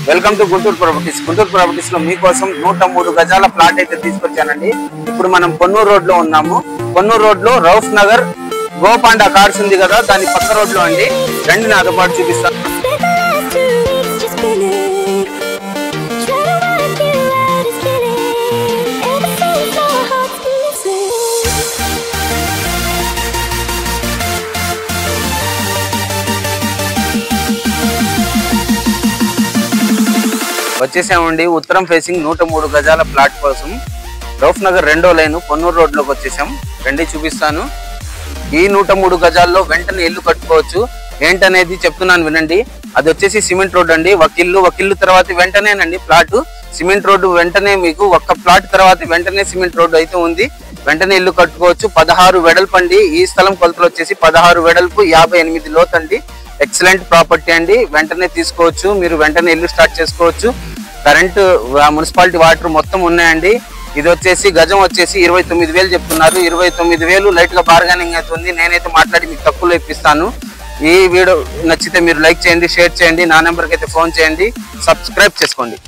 Welcome to Guntur properties. Guntur properties లో మీకోసం 103 గజాల ప్లాట్ అయితే తీసుకొచ్చానండి. ఇప్పుడు మనం పొన్నూరు రోడ్ లో ఉన్నాము. పొన్నూరు రోడ్ లో రౌఫ్ నగర్ గోపాండా కార్స్ ఉంది కదా, దాని పక్క రోడ్ లో అండి. రండి నాతో పాటు చూపిస్తాను. వచ్చేసామండి ఉత్తరం ఫేసింగ్ 103 గజాల ప్లాట్ కోసం రౌఫ్ నగర్ 2వ లైన్ పొన్నూరు రోడ్ లోకి వచ్చేసాం. రండి చూపిస్తాను. ఈ 103 గజాల్లో వెంటనే ఇల్లు కట్టుకోవచ్చు. ఏంటనేది చెప్తున్నాను వినండి. అది వచ్చేసి సిమెంట్ రోడ్ అండి. ఒక ఇల్లు తర్వాత వెంటనేనండి ప్లాట్. సిమెంట్ రోడ్డు వెంటనే మీకు ఒక్క ప్లాట్ తర్వాత వెంటనే సిమెంట్ రోడ్డు అయితే ఉంది. వెంటనే ఇల్లు కట్టుకోవచ్చు. 16 వెడల్పు అండి. ఈ స్థలం కొలతలు వచ్చేసి 16 వెడల్పు 58 లోతు అండి. ఎక్సలెంట్ ప్రాపర్టీ అండి. వెంటనే తీసుకోవచ్చు. మీరు వెంటనే ఇల్లు స్టార్ట్ చేసుకోవచ్చు. కరెంటు, మున్సిపాలిటీ వాటర్ మొత్తం ఉన్నాయండి. ఇది వచ్చేసి గజం వచ్చేసి 29,000 చెప్తున్నారు. 29,000 లైట్ గా బార్గెనింగ్ అవుతుంది. నేనైతే మాట్లాడి మీకు తక్కువలో ఇప్పిస్తాను. ఈ వీడియో నచ్చితే మీరు లైక్ చేయండి, షేర్ చేయండి, నా నెంబర్కి అయితే ఫోన్ చేయండి, సబ్స్క్రైబ్ చేసుకోండి.